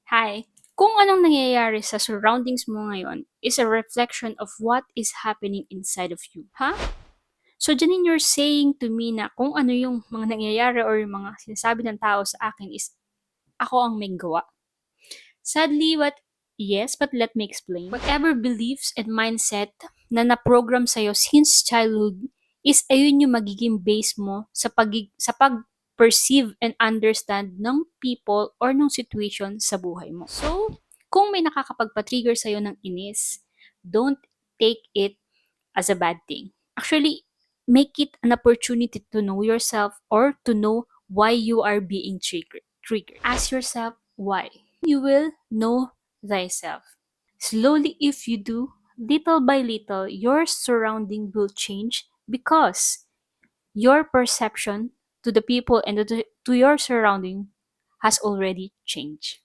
Hi. Kung anong nangyayari sa surroundings mo ngayon is a reflection of what is happening inside of you. Ha? So, dyan you're saying to me na kung ano yung mga nangyayari or yung mga sinasabi ng tao sa akin is ako ang may gawa. Sadly, yes, but let me explain. Whatever beliefs and mindset na na-program sa'yo since childhood is ayun yung magiging base mo sa pag-perceive and understand ng people or ng situation sa buhay mo. So, kung may nakakapagpa-trigger sa'yo ng inis, don't take it as a bad thing. Actually, make it an opportunity to know yourself or to know why you are being triggered. Ask yourself why. You will know thyself. Slowly, if you do, little by little, your surrounding will change because your perception to the people and to your surrounding has already changed.